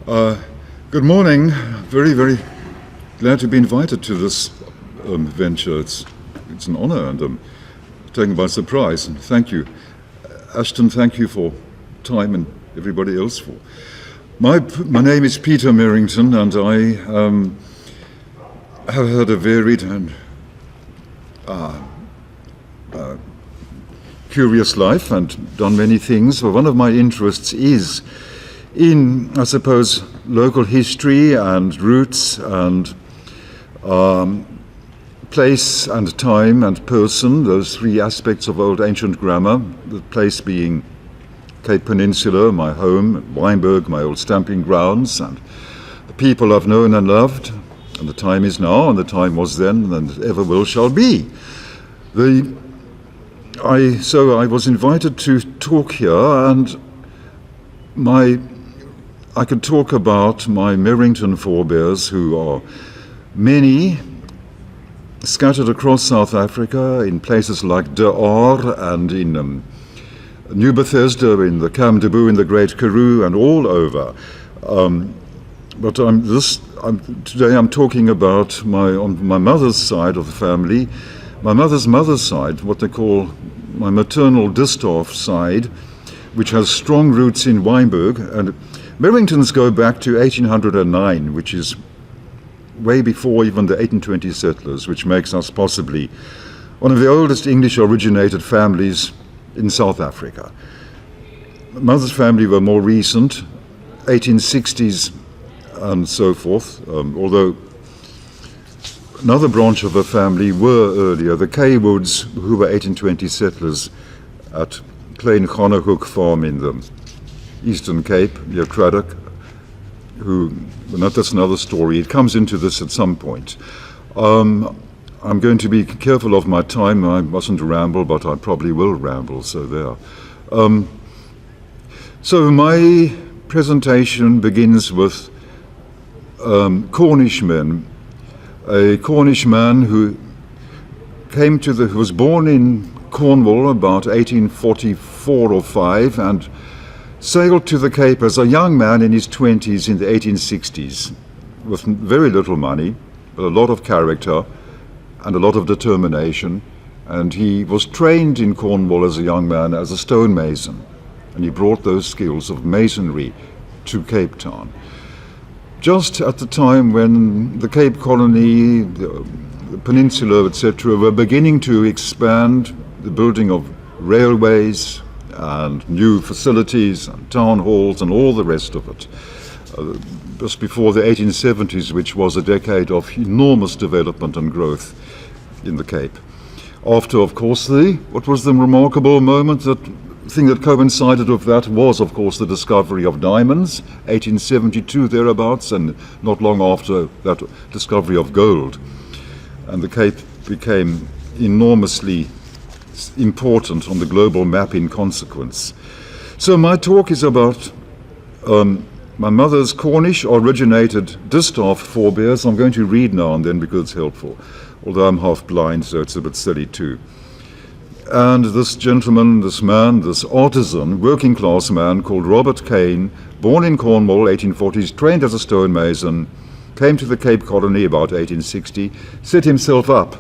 Good morning. Very, very glad to be invited to this venture. It's an honor and I'm taken by surprise. And thank you. Ashton, thank you for time and everybody else for. My name is Peter Merrington and I have had a varied and curious life and done many things. But one of my interests is in, I suppose, local history and roots and place and time and person, those three aspects of old ancient grammar, the place being Cape Peninsula, my home, Wynberg, my old stamping grounds, and the people I've known and loved, and the time is now, and the time was then, and ever will shall be. So I was invited to talk here, and I could talk about my Merrington forebears, who are many, scattered across South Africa in places like De Aar and in New Bethesda, in the Cam de Boo, in the Great Karoo, and all over. But today I'm talking about on my mother's side of the family, my mother's side, what they call my maternal Distaff side, which has strong roots in Wynberg. And Merringtons go back to 1809, which is way before even the 1820 settlers, which makes us possibly one of the oldest English-originated families in South Africa. Mother's family were more recent, 1860s and so forth, although another branch of the family were earlier, the Kaywoods, who were 1820 settlers at Klein Gonnehoek Farm in the Eastern Cape, near Craddock, that's another story. It comes into this at some point. I'm going to be careful of my time. I mustn't ramble, but I probably will ramble, so there. So my presentation begins with Cornish men. A Cornish man who was born in Cornwall about 1844 or 5 and sailed to the Cape as a young man in his 20s in the 1860s with very little money, but a lot of character and a lot of determination. And he was trained in Cornwall as a young man as a stonemason. And he brought those skills of masonry to Cape Town. Just at the time when the Cape Colony, the peninsula, etc., were beginning to expand, the building of railways and new facilities and town halls and all the rest of it. Just before the 1870s, which was a decade of enormous development and growth in the Cape. After, of course, what was the remarkable moment, the thing that coincided with that was, of course, the discovery of diamonds, 1872 thereabouts, and not long after that, discovery of gold. And the Cape became enormously important on the global map in consequence. So my talk is about my mother's Cornish-originated Distaff forebears. I'm going to read now and then because it's helpful, although I'm half blind, so it's a bit silly too. And this gentleman, this artisan, working class man called Robert Kane, born in Cornwall, 1840s, trained as a stonemason, came to the Cape Colony about 1860, set himself up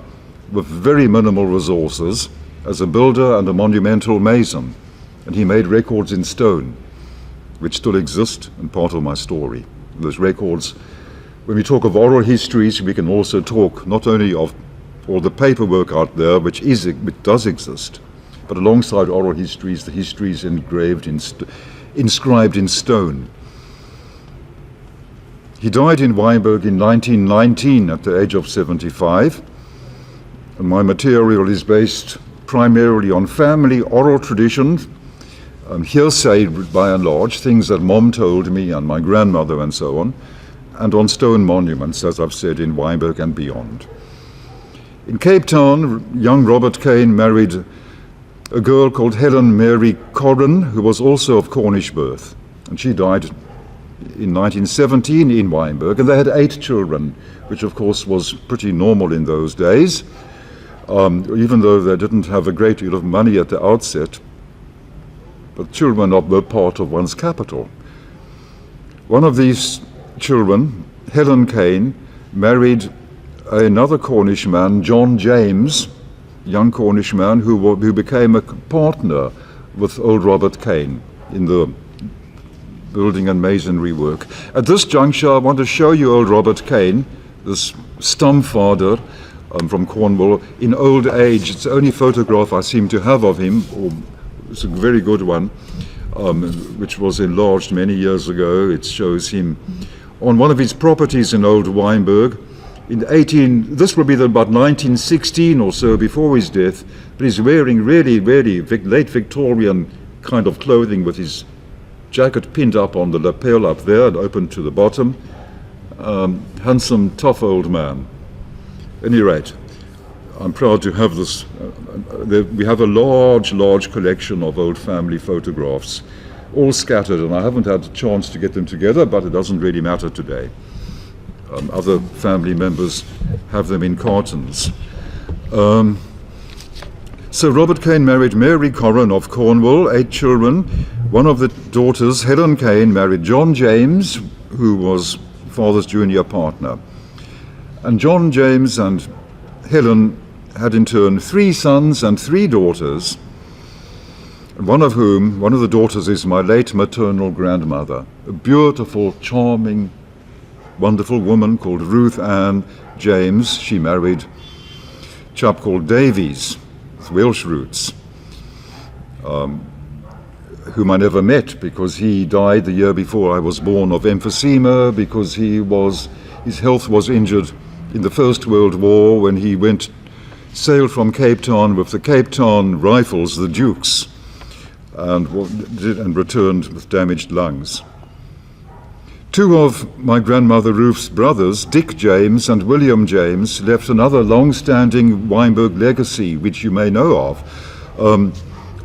with very minimal resources as a builder and a monumental mason. And he made records in stone, which still exist and part of my story. Those records, when we talk of oral histories, we can also talk not only of all the paperwork out there, which does exist, but alongside oral histories, the histories inscribed in stone. He died in Wynberg in 1919 at the age of 75, and my material is based primarily on family oral traditions, hearsay by and large, things that Mom told me and my grandmother and so on, and on stone monuments, as I've said, in Wynberg and beyond. In Cape Town, young Robert Kane married a girl called Helen Mary Corrin, who was also of Cornish birth, and she died in 1917 in Wynberg, and they had 8 children, which of course was pretty normal in those days. Even though they didn't have a great deal of money at the outset, but children were part of one's capital. One of these children, Helen Kane, married another Cornish man, John James, young Cornish man who became a partner with old Robert Kane in the building and masonry work. At this juncture, I want to show you old Robert Kane, this stamfather from Cornwall, in old age. It's the only photograph I seem to have of him, or it's a very good one, which was enlarged many years ago. It shows him on one of his properties in Old Wynberg. This will be about 1916 or so, before his death, but he's wearing really late Victorian kind of clothing, with his jacket pinned up on the lapel up there and open to the bottom. Handsome, tough old man. At any rate, I'm proud to have this. We have a large collection of old family photographs, all scattered, and I haven't had a chance to get them together, but it doesn't really matter today. Other family members have them in cartons. So Robert Kane married Mary Corran of Cornwall, 8 children. One of the daughters, Helen Kane, married John James, who was father's junior partner. And John James and Helen had in turn 3 sons and 3 daughters, one of the daughters is my late maternal grandmother, a beautiful, charming, wonderful woman called Ruth Ann James. She married a chap called Davies, with Welsh roots, whom I never met because he died the year before I was born of emphysema, because his health was injured in the First World War when he sailed from Cape Town with the Cape Town Rifles, the Dukes, and returned with damaged lungs. 2 of my grandmother Ruth's brothers, Dick James and William James, left another long-standing Wynberg legacy, which you may know of.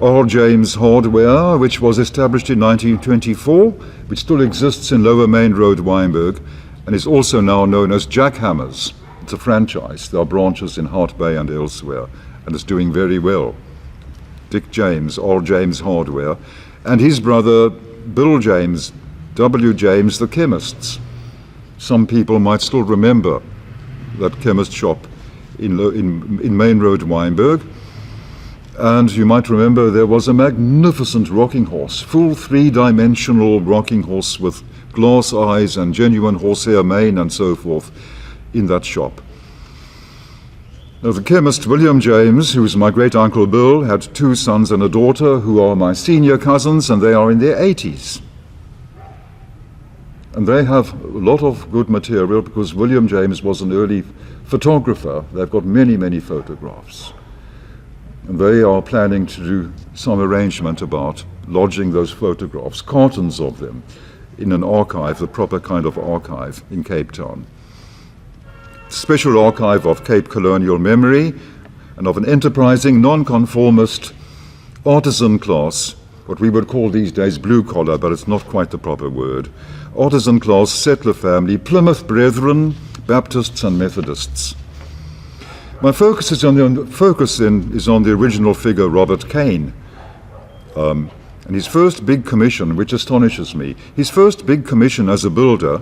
R. James Hardware, which was established in 1924, which still exists in Lower Main Road, Wynberg, and is also now known as Jackhammers. It's a franchise. There are branches in Hart Bay and elsewhere, and it's doing very well. Dick James, R. James Hardware, and his brother Bill James, W. James, the chemists. Some people might still remember that chemist shop in Main Road, Wynberg. And you might remember there was a magnificent rocking horse, full 3-dimensional rocking horse with glass eyes and genuine horsehair mane and so forth in that shop. Now, the chemist William James, who is my great-uncle Bill, had 2 sons and a daughter who are my senior cousins, and they are in their 80s. And they have a lot of good material because William James was an early photographer. They've got many photographs. And they are planning to do some arrangement about lodging those photographs, cartons of them, in an archive, the proper kind of archive in Cape Town. Special archive of Cape colonial memory and of an enterprising, non-conformist artisan class, what we would call these days blue collar, but it's not quite the proper word. Artisan class settler family, Plymouth Brethren, Baptists and Methodists. My focus is on the original figure, Robert Kane, and his first big commission, which astonishes me. His first big commission as a builder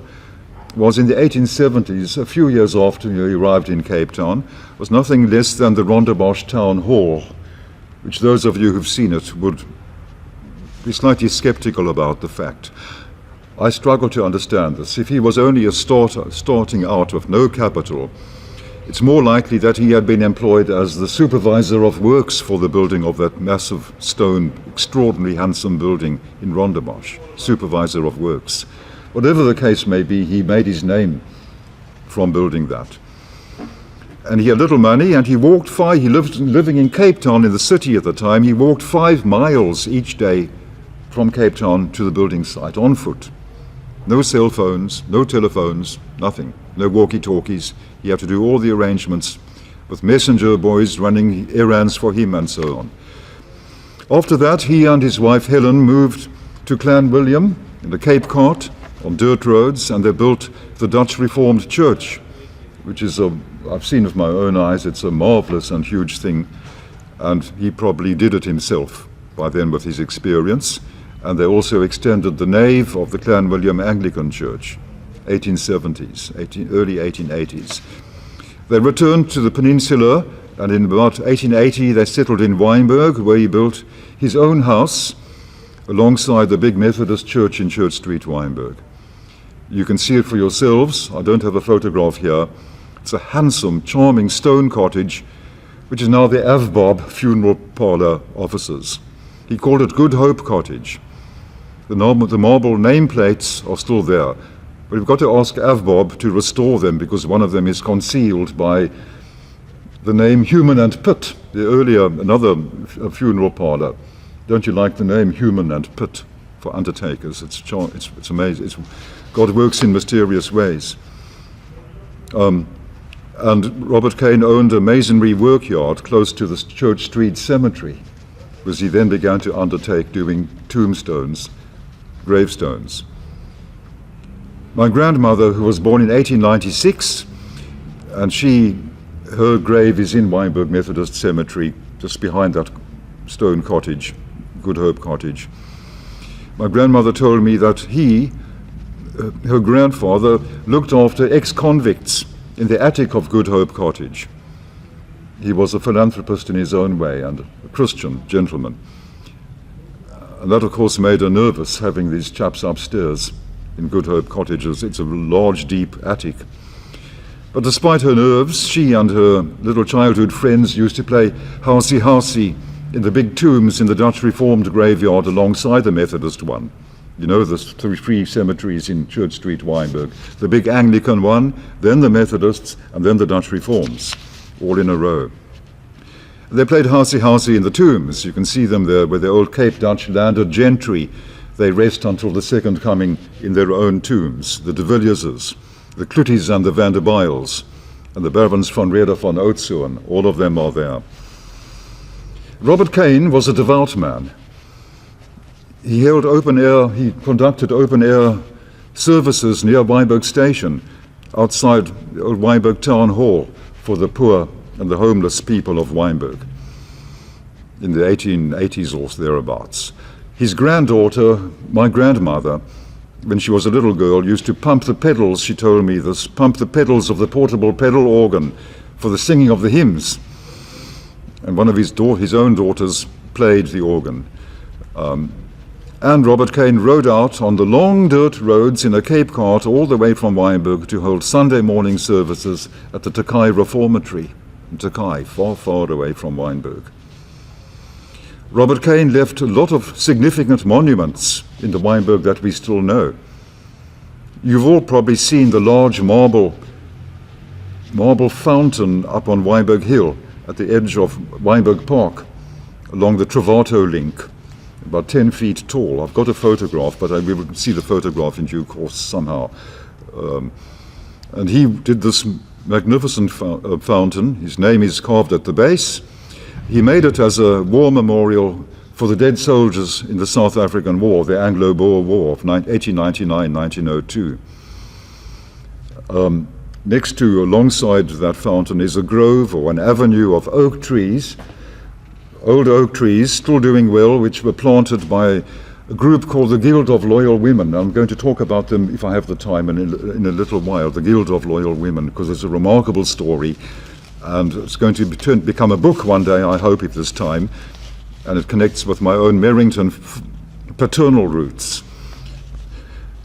was in the 1870s, a few years after he arrived in Cape Town, was nothing less than the Rondebosch Town Hall, which those of you who've seen it would be slightly skeptical about the fact. I struggle to understand this. If he was only a starting out with no capital, it's more likely that he had been employed as the supervisor of works for the building of that massive stone, extraordinarily handsome building in Rondebosch, supervisor of works. Whatever the case may be, he made his name from building that. And he had little money, and he walked living in Cape Town in the city at the time, he walked 5 miles each day from Cape Town to the building site on foot. No cell phones, no telephones, nothing, no walkie-talkies. He had to do all the arrangements with messenger boys running errands for him and so on. After that, he and his wife Helen moved to Clan William in the Cape Cart on dirt roads, and they built the Dutch Reformed Church, which is I've seen with my own eyes, it's a marvelous and huge thing, and he probably did it himself by then with his experience. and they also extended the nave of the Clan William Anglican Church, 1870s, early 1880s. They returned to the peninsula, and in about 1880 they settled in Wynberg, where he built his own house alongside the big Methodist church in Church Street, Wynberg. You can see it for yourselves. I don't have a photograph here. It's a handsome, charming stone cottage, which is now the Avbob Funeral Parlour offices. He called it Good Hope Cottage. The marble nameplates are still there. But we've got to ask Avbob to restore them, because one of them is concealed by the name Human and Pitt, another funeral parlour. Don't you like the name Human and Pitt for undertakers? It's amazing. God works in mysterious ways. And Robert Kane owned a masonry workyard close to the Church Street Cemetery, because he then began to undertake doing tombstones, gravestones. My grandmother, who was born in 1896, and her grave is in Wynberg Methodist Cemetery, just behind that stone cottage, Good Hope Cottage. My grandmother told me that her grandfather, looked after ex-convicts in the attic of Good Hope Cottage. He was a philanthropist in his own way and a Christian gentleman. And that, of course, made her nervous, having these chaps upstairs in Good Hope Cottages. It's a large, deep attic. But despite her nerves, she and her little childhood friends used to play housey-housey in the big tombs in the Dutch Reformed graveyard alongside the Methodist one. You know, the three cemeteries in Church Street, Wynberg. The big Anglican one, then the Methodists, and then the Dutch Reforms, all in a row. They played housey-housey in the tombs. You can see them there with the old Cape Dutch landed gentry. They rest until the second coming in their own tombs. The de Villierses, the Cluties and the Van der Bijls, and the Barons van Reder van Oudtshoorn, all of them are there. Robert Kane was a devout man. He conducted open-air services near Wynberg Station, outside the old Wynberg Town Hall, for the poor and the homeless people of Wynberg in the 1880s or thereabouts. His granddaughter, my grandmother, when she was a little girl, used to pump the pedals, she told me this, pump the pedals of the portable pedal organ for the singing of the hymns. And one of his own daughters played the organ. And Robert Kane rode out on the long dirt roads in a Cape cart all the way from Wynberg to hold Sunday morning services at the Takai Reformatory in Takai, far, far away from Wynberg. Robert Kane left a lot of significant monuments in the Wynberg that we still know. You've all probably seen the large marble fountain up on Wynberg Hill at the edge of Wynberg Park along the Travato link, about 10 feet tall. I've got a photograph, but we will see the photograph in due course somehow. And he did this magnificent fountain. His name is carved at the base. He made it as a war memorial for the dead soldiers in the South African War, the Anglo-Boer War of 1899-1902. Next to, alongside that fountain, is a grove or an avenue of oak trees, old oak trees, still doing well, which were planted by a group called the Guild of Loyal Women. I'm going to talk about them, if I have the time, in a little while, the Guild of Loyal Women, because it's a remarkable story, and it's going to become a book one day, I hope, at this time, and it connects with my own Merrington paternal roots.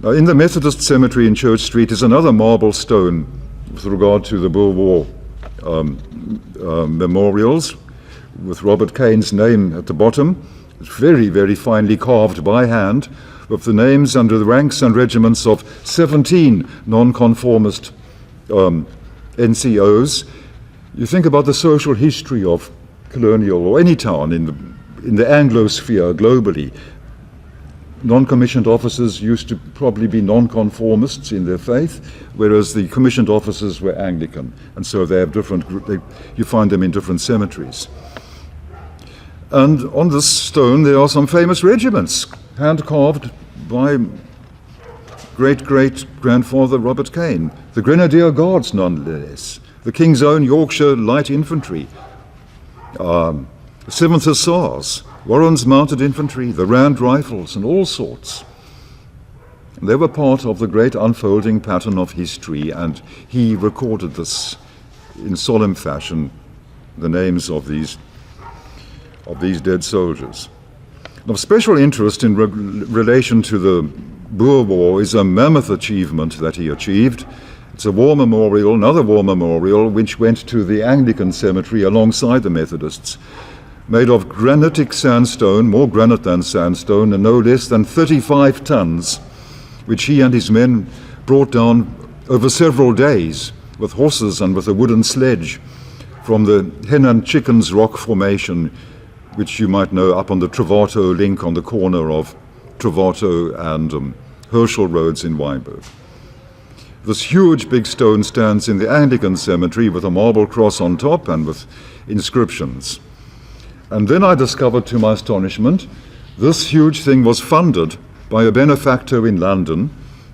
Now, in the Methodist Cemetery in Church Street is another marble stone with regard to the Boer War memorials, with Robert Kane's name at the bottom. It's very, very finely carved by hand, with the names under the ranks and regiments of 17 nonconformist NCOs. You think about the social history of colonial or any town in the Anglosphere globally. Non-commissioned officers used to probably be nonconformists in their faith, whereas the commissioned officers were Anglican, and so they have you find them in different cemeteries. And on this stone there are some famous regiments, hand-carved by great-great-grandfather Robert Kane. The Grenadier Guards, nonetheless, the King's Own Yorkshire Light Infantry, 7th Hussars, Warren's Mounted Infantry, the Rand Rifles, and all sorts. They were part of the great unfolding pattern of history, and he recorded this in solemn fashion, the names of these dead soldiers. Of special interest in relation to the Boer War is a mammoth achievement that he achieved. It's a war memorial, another war memorial, which went to the Anglican cemetery alongside the Methodists, made of granitic sandstone, more granite than sandstone, and no less than 35 tons, which he and his men brought down over several days with horses and with a wooden sledge from the Hen and Chickens Rock Formation, which you might know up on the Travato link on the corner of Travato and Herschel Roads in Wynberg. This huge big stone stands in the Anglican cemetery with a marble cross on top and with inscriptions. And then I discovered, to my astonishment, this huge thing was funded by a benefactor in London,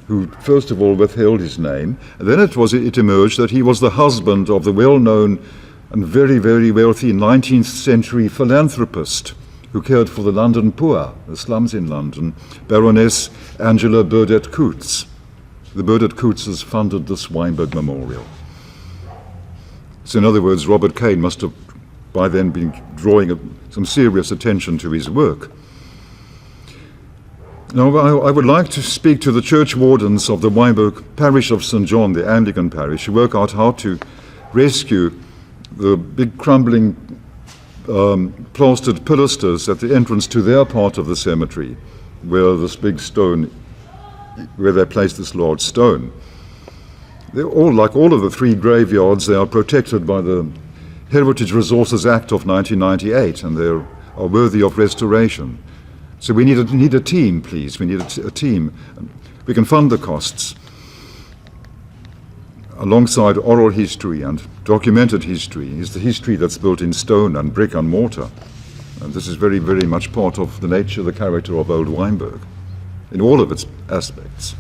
who first of all withheld his name, and then it emerged that he was the husband of the well-known and very, very wealthy 19th century philanthropist who cared for the London poor, the slums in London, Baroness Angela Burdett Coutts. The Burdett Coutts funded this Wynberg memorial. So in other words, Robert Kane must have by then been drawing some serious attention to his work. Now, I would like to speak to the church wardens of the Wynberg parish of St. John, the Anglican parish, who work out how to rescue the big crumbling plastered pilasters at the entrance to their part of the cemetery, where this big stone, where they placed this large stone. They're all, like all of the three graveyards, they are protected by the Heritage Resources Act of 1998, and they are worthy of restoration. So we need a team, please. We need a team. We can fund the costs alongside oral history and documented history. Is the history that's built in stone and brick and mortar. And this is very, very much part of the nature, the character of Old Wynberg, in all of its aspects.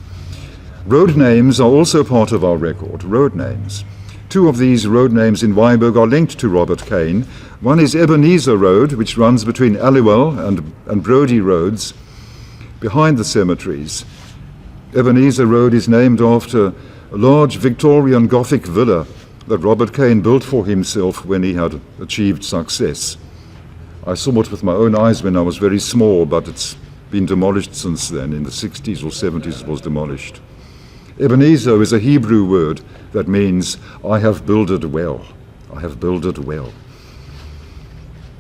Road names are also part of our record, road names. Two of these road names in Wynberg are linked to Robert Kane. One is Ebenezer Road, which runs between Aliwell and Brodie Roads, behind the cemeteries. Ebenezer Road is named after a large Victorian Gothic villa that Robert Kane built for himself when he had achieved success. I saw it with my own eyes when I was very small, but it's been demolished since then. In the 60s or 70s it was demolished. Ebenezer is a Hebrew word that means, I have builded well. I have builded well.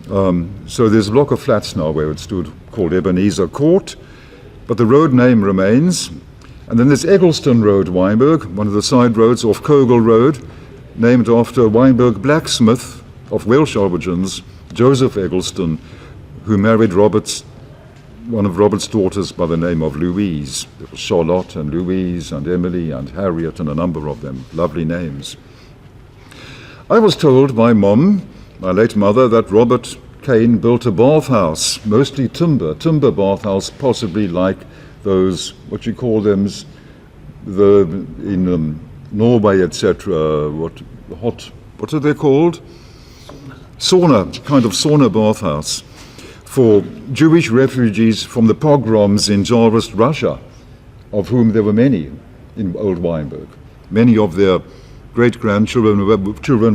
So there's a block of flats now where it stood called Ebenezer Court, but the road name remains. And then there's Eggleston Road, Wynberg, one of the side roads off Cogle Road, named after Wynberg blacksmith of Welsh origins, Joseph Eggleston, who married one of Robert's daughters by the name of Louise. There was Charlotte and Louise and Emily and Harriet and a number of them, lovely names. I was told by Mom, my late mother, that Robert Kane built a bathhouse, mostly timber bathhouse, possibly like those, what you call them, in Norway, etc. What are they called? Sauna, kind of sauna bathhouse for Jewish refugees from the pogroms in Tsarist Russia, of whom there were many in Old Wynberg. Many of their great-grandchildren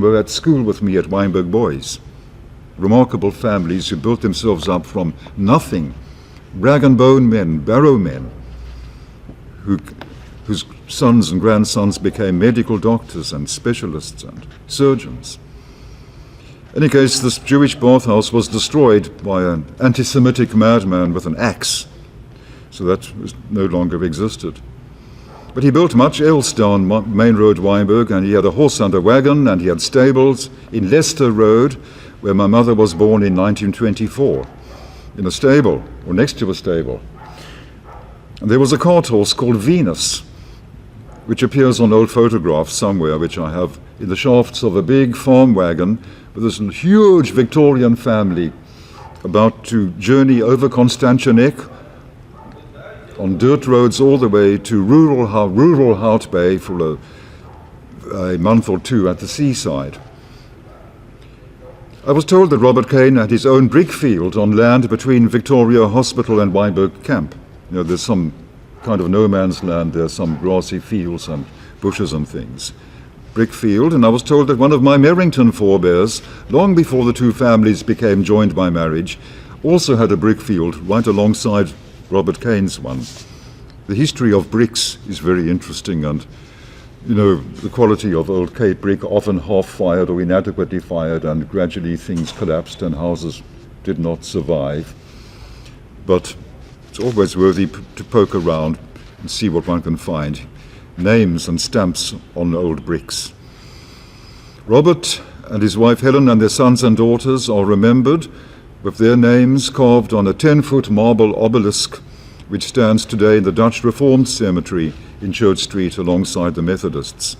were at school with me at Wynberg Boys. Remarkable families who built themselves up from nothing. Rag and bone men, barrow men, whose sons and grandsons became medical doctors and specialists and surgeons. In any case, this Jewish bathhouse was destroyed by an anti-Semitic madman with an axe, so that no longer existed. But he built much else down Main Road, Wynberg, and he had a horse and a wagon, and he had stables in Leicester Road, where my mother was born in 1924, in a stable, or next to a stable. And there was a cart horse called Venus, which appears on old photographs somewhere, which I have in the shafts of a big farm wagon with this huge Victorian family about to journey over Constantianek on dirt roads all the way to rural Hout Bay for a month or two at the seaside. I was told that Robert Kane had his own brick field on land between Victoria Hospital and Wynberg Camp. You know, there's some kind of no man's land there, some grassy fields and bushes and things. Brick field, and I was told that one of my Merrington forebears, long before the two families became joined by marriage, also had a brick field right alongside Robert Kane's one. The history of bricks is very interesting, and you know, the quality of old Cape brick, often half-fired or inadequately fired, and gradually things collapsed and houses did not survive. But it's always worthy to poke around and see what one can find. Names and stamps on old bricks. Robert and his wife Helen and their sons and daughters are remembered with their names carved on a 10-foot marble obelisk which stands today in the Dutch Reformed Cemetery in Church Street alongside the Methodists.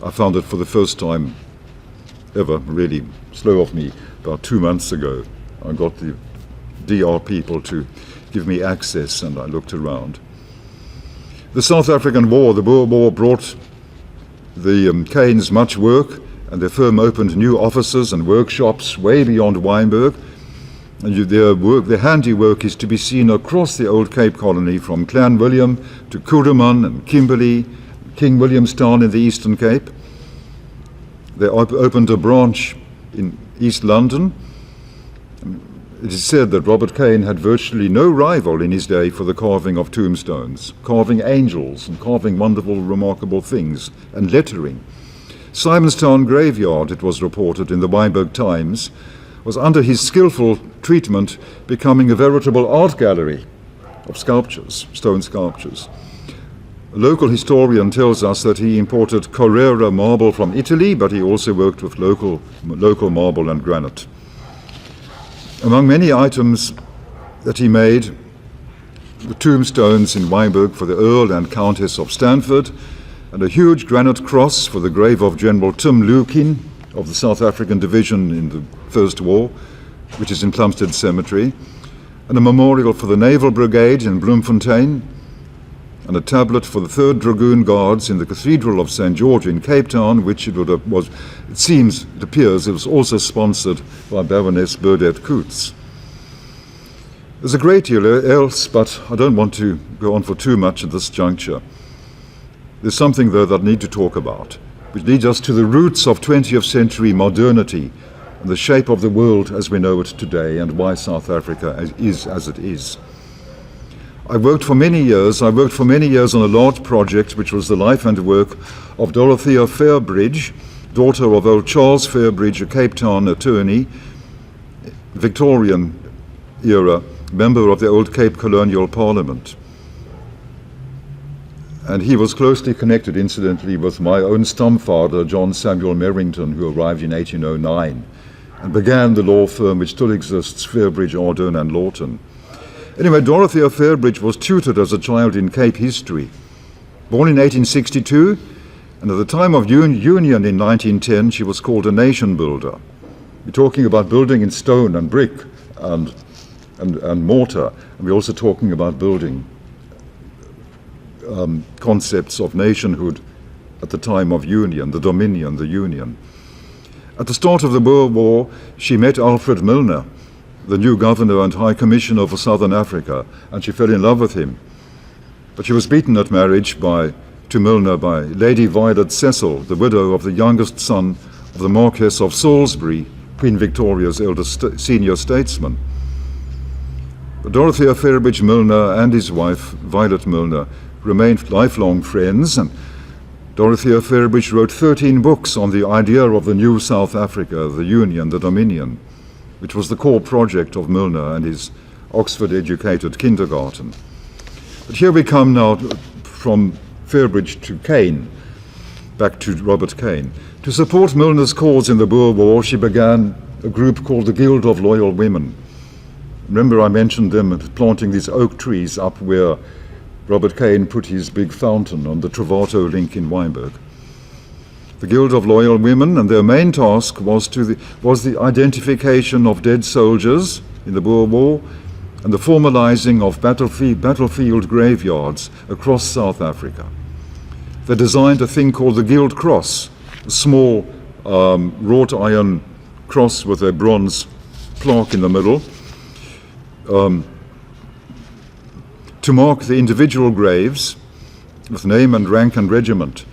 I found it for the first time ever, really slow of me, about 2 months ago. I got the DR people to give me access and I looked around. The South African War, the Boer War, brought the Kanes much work, and their firm opened new offices and workshops way beyond Wynberg. And their handiwork is to be seen across the old Cape Colony, from Clan William to Kuruman and Kimberley, King Williamstown in the Eastern Cape. They opened a branch in East London. It is said that Robert Kane had virtually no rival in his day for the carving of tombstones, carving angels and carving wonderful, remarkable things, and lettering. Simonstown Graveyard, it was reported in the Wynberg Times, was under his skillful treatment becoming a veritable art gallery of sculptures, stone sculptures. A local historian tells us that he imported Carrara marble from Italy, but he also worked with local marble and granite. Among many items that he made, the tombstones in Wynberg for the Earl and Countess of Stanford, and a huge granite cross for the grave of General Tim Lukin of the South African Division in the First War, which is in Plumstead Cemetery, and a memorial for the Naval Brigade in Bloemfontein, and a tablet for the 3rd Dragoon Guards in the Cathedral of St. George in Cape Town, which it appears it was also sponsored by Baroness Burdett Coutts. There's a great deal else, but I don't want to go on for too much at this juncture. There's something, though, that I need to talk about, which leads us to the roots of 20th century modernity and the shape of the world as we know it today, and why South Africa is as it is. I worked for many years on a large project which was the life and work of Dorothea Fairbridge, daughter of old Charles Fairbridge, a Cape Town attorney, Victorian era, member of the old Cape Colonial Parliament. And he was closely connected, incidentally, with my own stamfather, John Samuel Merrington, who arrived in 1809 and began the law firm which still exists, Fairbridge, Ardern and Lawton. Anyway, Dorothea Fairbridge was tutored as a child in Cape history. Born in 1862, and at the time of Union in 1910, she was called a nation builder. We're talking about building in stone and brick and mortar, and we're also talking about building concepts of nationhood at the time of Union, the Dominion, the Union. At the start of the Boer War, she met Alfred Milner, the new governor and high commissioner for Southern Africa, and she fell in love with him. But she was beaten at marriage to Milner by Lady Violet Cecil, the widow of the youngest son of the Marquess of Salisbury, Queen Victoria's eldest senior statesman. But Dorothea Fairbridge Milner and his wife, Violet Milner, remained lifelong friends, and Dorothea Fairbridge wrote 13 books on the idea of the new South Africa, the Union, the Dominion, which was the core project of Milner and his Oxford-educated kindergarten. But here we come now from Fairbridge to Kane, back to Robert Kane. To support Milner's cause in the Boer War, she began a group called the Guild of Loyal Women. Remember I mentioned them planting these oak trees up where Robert Kane put his big fountain on the Travato link in Wynberg. The Guild of Loyal Women, and their main task was the identification of dead soldiers in the Boer War and the formalizing of battlefield graveyards across South Africa. They designed a thing called the Guild Cross, a small wrought iron cross with a bronze plaque in the middle, to mark the individual graves with name and rank and regiment.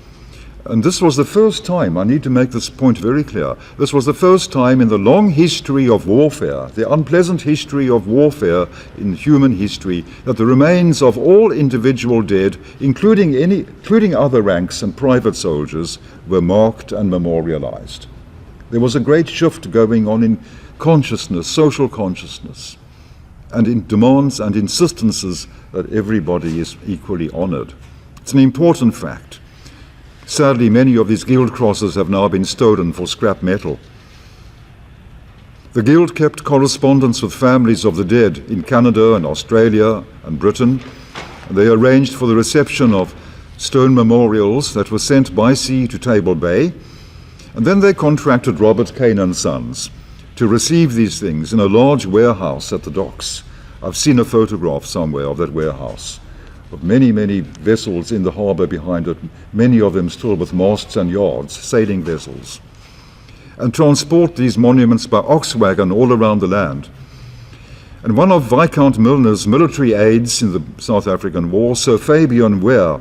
And this was the first time, I need to make this point very clear, this was the first time in the long history of warfare, the unpleasant history of warfare in human history, that the remains of all individual dead, including other ranks and private soldiers, were marked and memorialized. There was a great shift going on in consciousness, social consciousness, and in demands and insistences that everybody is equally honored. It's an important fact. Sadly, many of these guild crosses have now been stolen for scrap metal. The guild kept correspondence with families of the dead in Canada and Australia and Britain, and they arranged for the reception of stone memorials that were sent by sea to Table Bay, and then they contracted Robert Kane and Sons to receive these things in a large warehouse at the docks. I've seen a photograph somewhere of that warehouse, of many, many vessels in the harbour behind it, many of them still with masts and yards, sailing vessels, and transport these monuments by ox wagon all around the land. And one of Viscount Milner's military aides in the South African War, Sir Fabian Ware,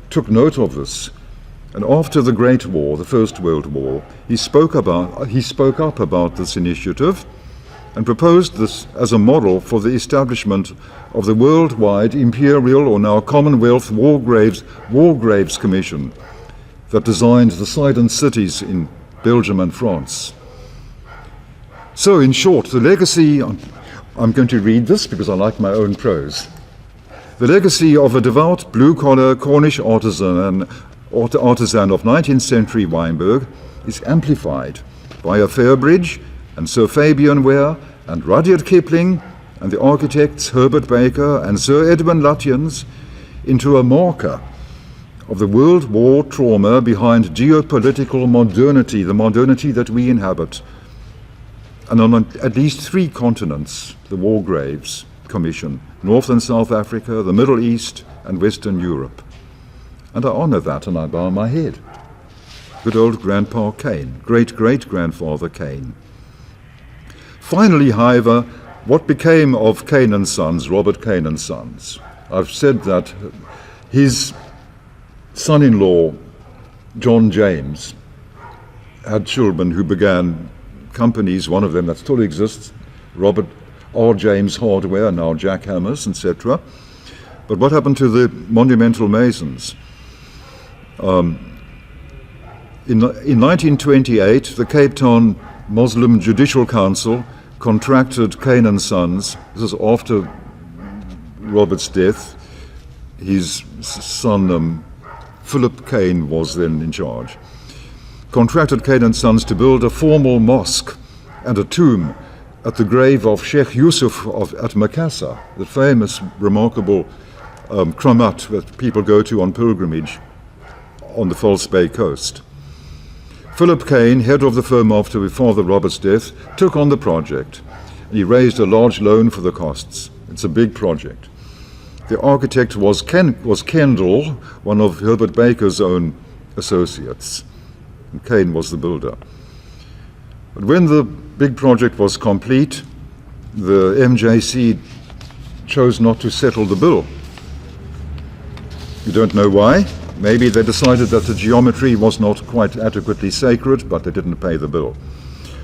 took note of this. And after the Great War, the First World War, he spoke up about this initiative and proposed this as a model for the establishment of the worldwide Imperial, or now Commonwealth, War Graves Commission that designed the Sidon cities in Belgium and France. So in short, the legacy, I'm going to read this because I like my own prose. The legacy of a devout blue-collar Cornish artisan of 19th century Wynberg is amplified by a Fairbridge and Sir Fabian Ware and Rudyard Kipling and the architects Herbert Baker and Sir Edwin Lutyens into a marker of the World War trauma behind geopolitical modernity, the modernity that we inhabit. And on at least 3 continents, the War Graves Commission, North and South Africa, the Middle East, and Western Europe. And I honor that and I bow my head. Good old Grandpa Kane, great-great-grandfather Kane. Finally, however, what became of Kane and Sons, Robert Kane and Sons? I've said that his son-in-law, John James, had children who began companies, one of them that still exists, Robert R. James Hardware, now Jack Hammers, etc. But what happened to the monumental masons? In 1928, the Cape Town Muslim Judicial Council contracted Kane and Sons. This is after Robert's death. His son, Philip Kane, was then in charge. Contracted Kane and Sons to build a formal mosque and a tomb at the grave of Sheikh Yusuf at Makassar, the famous, remarkable kramat that people go to on pilgrimage on the False Bay coast. Philip Kane, head of the firm after Father Robert's death, took on the project. He raised a large loan for the costs. It's a big project. The architect was Kendall, one of Herbert Baker's own associates, and Kane was the builder. But when the big project was complete, the MJC chose not to settle the bill. You don't know why? Maybe they decided that the geometry was not quite adequately sacred, but they didn't pay the bill.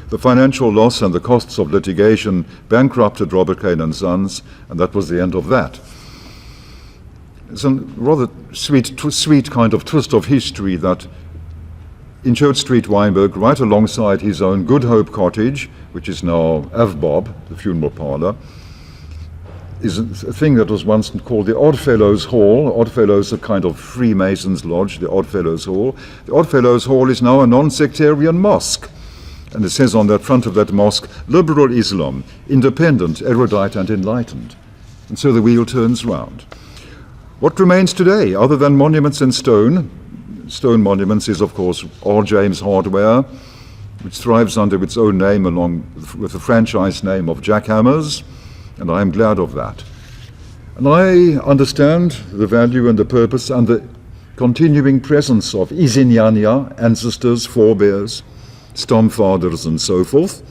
The financial loss and the costs of litigation bankrupted Robert Kane and Sons, and that was the end of that. It's a rather sweet kind of twist of history that in Church Street, Wynberg, right alongside his own Good Hope Cottage, which is now Avbob, the funeral parlour, is a thing that was once called the Oddfellows Hall. Oddfellows, a kind of Freemasons' lodge, the Oddfellows Hall. The Oddfellows Hall is now a non-sectarian mosque. And it says on the front of that mosque, liberal Islam, independent, erudite and enlightened. And so the wheel turns round. What remains today, other than monuments in stone monuments, is of course R. James Hardware, which thrives under its own name along with the franchise name of Jack Hammers, and I am glad of that. And I understand the value and the purpose and the continuing presence of Izinyanya, ancestors, forebears, stormfathers and so forth.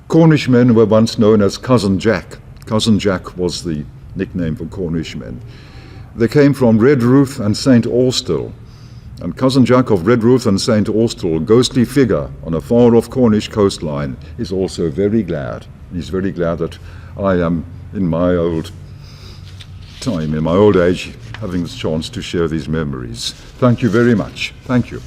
Cornish men were once known as Cousin Jack. Cousin Jack was the nickname for Cornish men. They came from Redruth and St. Austell. And Cousin Jack of Redruth and St. Austell, ghostly figure on a far-off Cornish coastline, is also very glad. He's very glad that I am, in my old time, in my old age, having this chance to share these memories. Thank you very much. Thank you.